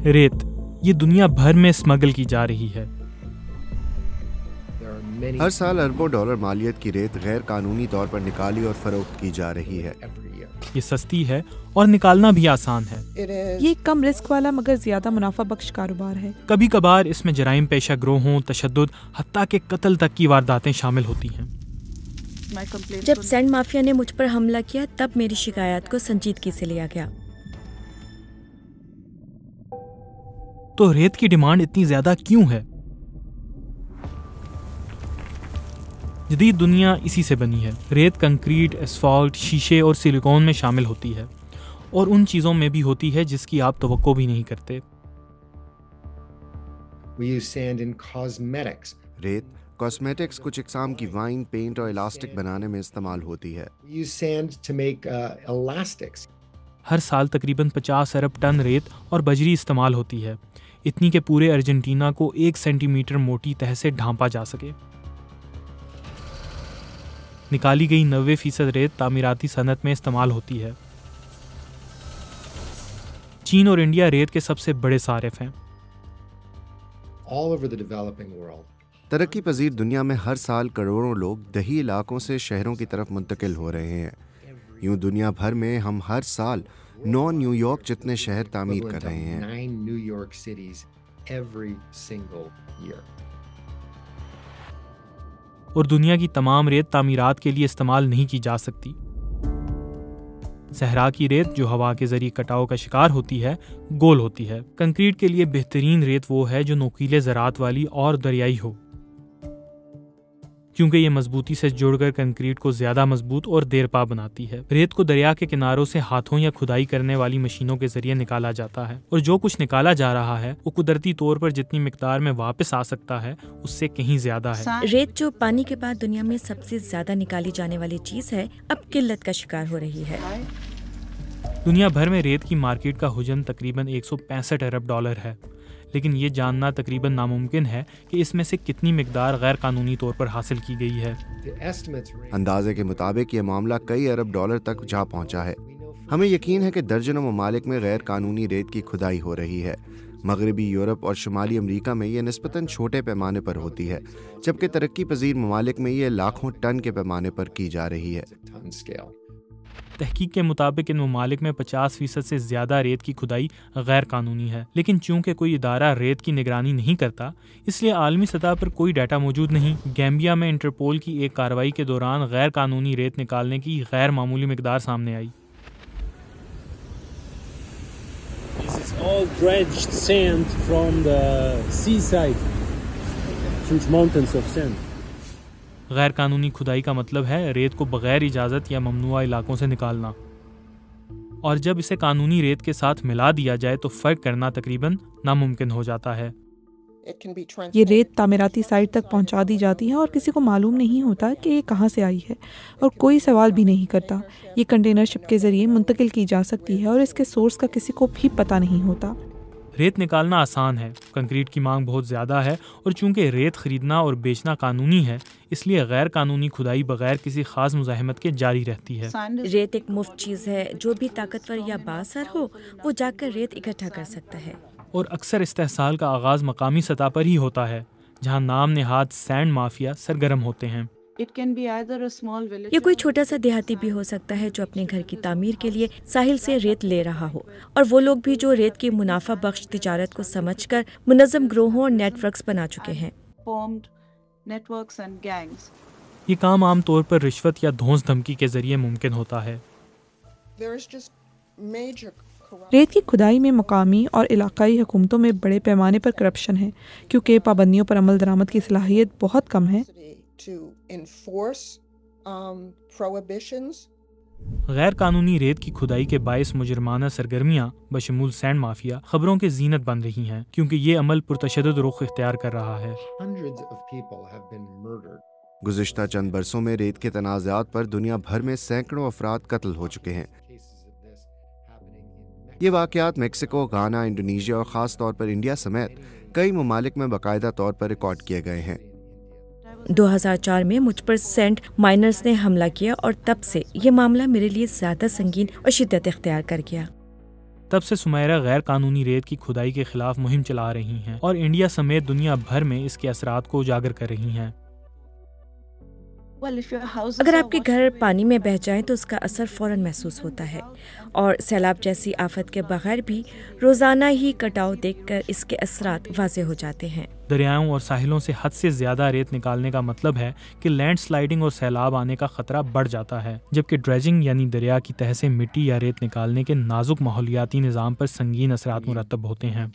ریت یہ دنیا بھر میں اسمگل کی جا رہی ہے۔ ہر سال اربوں ڈالر مالیت کی ریت غیر قانونی طور پر نکالی اور فروخت کی جا رہی ہے۔ یہ سستی ہے اور نکالنا بھی آسان ہے۔ یہ کم رسک والا مگر زیادہ منافع بخش کاروبار ہے۔ کبھی کبھار اس میں جرائم پیشہ گروہوں، تشدد، حتیٰ کہ قتل تک کی وارداتیں شامل ہوتی ہیں۔ جب سینڈ مافیا نے مجھ پر حملہ کیا تب میری شکایات کو سنجیدگی سے لیا گیا۔ تو ریت کی ڈیمانڈ اتنی زیادہ کیوں ہے؟ جدید دنیا اسی سے بنی ہے۔ ریت کنکریٹ، اسفالٹ، شیشے اور سلیکون میں شامل ہوتی ہے، اور ان چیزوں میں بھی ہوتی ہے جس کی آپ توقع بھی نہیں کرتے۔ ریت کاسمیٹکس، کچھ اقسام کی وائن، پینٹ اور الاسٹک بنانے میں استعمال ہوتی ہے۔ ہر سال تقریباً 50 ارب ٹن ریت اور بجری استعمال ہوتی ہے، اتنی کہ پورے ارجنٹینا کو 1 سینٹی میٹر موٹی تہ سے ڈھانپا جا سکے۔ نکالی گئی 90% ریت تعمیراتی صنعت میں استعمال ہوتی ہے۔ چین اور انڈیا ریت کے سب سے بڑے صارف ہیں۔ ترقی پذیر دنیا میں ہر سال کروڑوں لوگ دیہی علاقوں سے شہروں کی طرف منتقل ہو رہے ہیں۔ یوں دنیا بھر میں ہم ہر سال 9 نیو یارک جتنے شہر تعمیر کر رہے ہیں۔ اور دنیا کی تمام ریت تعمیرات کے لیے استعمال نہیں کی جا سکتی۔ صحرا کی ریت جو ہوا کے ذریعے کٹاؤ کا شکار ہوتی ہے، گول ہوتی ہے۔ کنکریٹ کے لیے بہترین ریت وہ ہے جو نوکیلے ذرات والی اور دریائی ہو، کیونکہ یہ مضبوطی سے جڑ کر کنکریٹ کو زیادہ مضبوط اور دیر پا بناتی ہے۔ ریت کو دریا کے کناروں سے ہاتھوں یا کھدائی کرنے والی مشینوں کے ذریعے نکالا جاتا ہے، اور جو کچھ نکالا جا رہا ہے وہ قدرتی طور پر جتنی مقدار میں واپس آ سکتا ہے اس سے کہیں زیادہ ہے۔ ریت جو پانی کے بعد دنیا میں سب سے زیادہ نکالی جانے والی چیز ہے، اب قلت کا شکار ہو رہی ہے۔ دنیا بھر میں ریت کی مارکیٹ کا حجم تقریباً 165 ارب ڈالر ہے، لیکن یہ جاننا تقریباً ناممکن ہے کہ اس میں سے کتنی مقدار غیر قانونی طور پر حاصل کی گئی ہے۔ اندازے کے مطابق یہ معاملہ کئی ارب ڈالر تک جا پہنچا ہے۔ ہمیں یقین ہے کہ درجنوں ممالک میں غیر قانونی ریت کی کھدائی ہو رہی ہے۔ مغربی یورپ اور شمالی امریکہ میں یہ نسبتاً چھوٹے پیمانے پر ہوتی ہے، جبکہ ترقی پذیر ممالک میں یہ لاکھوں ٹن کے پیمانے پر کی جا رہی ہے۔ تحقیق کے مطابق ان ممالک میں 50% سے زیادہ ریت کی کھدائی غیر قانونی ہے، لیکن چونکہ کوئی ادارہ ریت کی نگرانی نہیں کرتا، اس لیے عالمی سطح پر کوئی ڈیٹا موجود نہیں۔ گیمبیا میں انٹرپول کی ایک کارروائی کے دوران غیر قانونی ریت نکالنے کی غیر معمولی مقدار سامنے آئی۔ This is all dredged sand from the seaside, huge mountains of sand. غیر قانونی کھدائی کا مطلب ہے ریت کو بغیر اجازت یا ممنوعہ علاقوں سے نکالنا، اور جب اسے قانونی ریت کے ساتھ ملا دیا جائے تو فرق کرنا تقریباً ناممکن ہو جاتا ہے۔ یہ ریت تعمیراتی سائٹ تک پہنچا دی جاتی ہے اور کسی کو معلوم نہیں ہوتا کہ یہ کہاں سے آئی ہے، اور کوئی سوال بھی نہیں کرتا۔ یہ کنٹینر شپ کے ذریعے منتقل کی جا سکتی ہے اور اس کے سورس کا کسی کو بھی پتہ نہیں ہوتا۔ ریت نکالنا آسان ہے، کنکریٹ کی مانگ بہت زیادہ ہے، اور چونکہ ریت خریدنا اور بیچنا قانونی ہے، اس لیے غیر قانونی کھدائی بغیر کسی خاص مزاحمت کے جاری رہتی ہے۔ ریت ایک مفت چیز ہے، جو بھی طاقتور یا بااثر ہو وہ جا کر ریت اکٹھا کر سکتا ہے، اور اکثر استحصال کا آغاز مقامی سطح پر ہی ہوتا ہے، جہاں نام نہاد سینڈ مافیا سرگرم ہوتے ہیں۔ یہ کوئی چھوٹا سا دیہاتی بھی ہو سکتا ہے جو اپنے گھر کی تعمیر کے لیے ساحل سے ریت لے رہا ہو، اور وہ لوگ بھی جو ریت کی منافع بخش تجارت کو سمجھ کر منظم گروہوں اور نیٹ ورکس بنا چکے ہیں۔ یہ کام عام طور پر رشوت یا دھونس دھمکی کے ذریعے ممکن ہوتا ہے۔ ریت کی کھدائی میں مقامی اور علاقائی حکومتوں میں بڑے پیمانے پر کرپشن ہے، کیونکہ پابندیوں پر عمل درآمد کی صلاحیت بہت کم ہے۔ غیر قانونی ریت کی کھدائی کے باعث مجرمانہ سرگرمیاں بشمول سینڈ مافیا خبروں کے زینت بن رہی ہیں، کیونکہ یہ عمل پرتشدد رخ اختیار کر رہا ہے۔ گزشتہ چند برسوں میں ریت کے تنازعات پر دنیا بھر میں سینکڑوں افراد قتل ہو چکے ہیں۔ یہ واقعات میکسیکو، گانا، انڈونیشیا اور خاص طور پر انڈیا سمیت کئی ممالک میں باقاعدہ طور پر ریکارڈ کیے گئے ہیں۔ 2004 میں مجھ پر سینٹ مائنرز نے حملہ کیا، اور تب سے یہ معاملہ میرے لیے زیادہ سنگین اور شدت اختیار کر گیا۔ تب سے سمیرہ غیر قانونی ریت کی کھدائی کے خلاف مہم چلا رہی ہیں اور انڈیا سمیت دنیا بھر میں اس کے اثرات کو اجاگر کر رہی ہیں۔ اگر آپ کے گھر پانی میں بہہ جائیں تو اس کا اثر فوراً محسوس ہوتا ہے، اور سیلاب جیسی آفت کے بغیر بھی روزانہ ہی کٹاؤ دیکھ کر اس کے اثرات واضح ہو جاتے ہیں۔ دریاؤں اور ساحلوں سے حد سے زیادہ ریت نکالنے کا مطلب ہے کہ لینڈ سلائیڈنگ اور سیلاب آنے کا خطرہ بڑھ جاتا ہے، جبکہ ڈریجنگ یعنی دریا کی تہہ سے مٹی یا ریت نکالنے کے نازک ماحولیاتی نظام پر سنگین اثرات مرتب ہوتے ہیں۔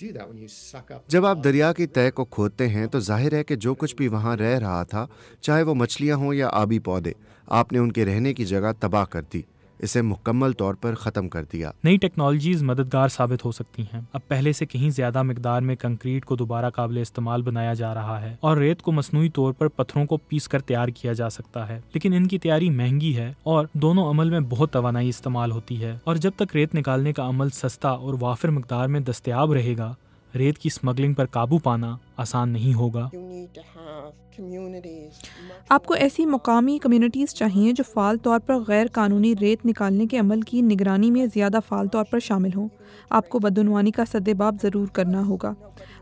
جب آپ دریا کی تہہ کو کھودتے ہیں تو ظاہر ہے کہ جو کچھ بھی وہاں رہ رہا تھا، چاہے وہ مچھلیاں ہوں یا آبی پودے، آپ نے ان کے رہنے کی جگہ تباہ کر دی، اسے مکمل طور پر ختم کر دیا۔ نئی ٹیکنالوجیز مددگار ثابت ہو سکتی ہیں۔ اب پہلے سے کہیں زیادہ مقدار میں کنکریٹ کو دوبارہ قابل استعمال بنایا جا رہا ہے، اور ریت کو مصنوعی طور پر پتھروں کو پیس کر تیار کیا جا سکتا ہے، لیکن ان کی تیاری مہنگی ہے اور دونوں عمل میں بہت توانائی استعمال ہوتی ہے، اور جب تک ریت نکالنے کا عمل سستا اور وافر مقدار میں دستیاب رہے گا، ریت کی سمگلنگ پر قابو پانا آسان نہیں ہوگا۔ آپ کو ایسی مقامی کمیونٹیز چاہیے جو فعال طور پر غیر قانونی ریت نکالنے کے عمل کی نگرانی میں زیادہ فعال طور پر شامل ہوں۔ آپ کو بدعنوانی کا سدباب ضرور کرنا ہوگا۔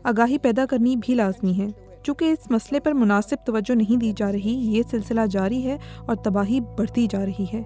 آگاہی پیدا کرنی بھی لازمی ہے۔ چونکہ اس مسئلے پر مناسب توجہ نہیں دی جا رہی، یہ سلسلہ جاری ہے اور تباہی بڑھتی جا رہی ہے۔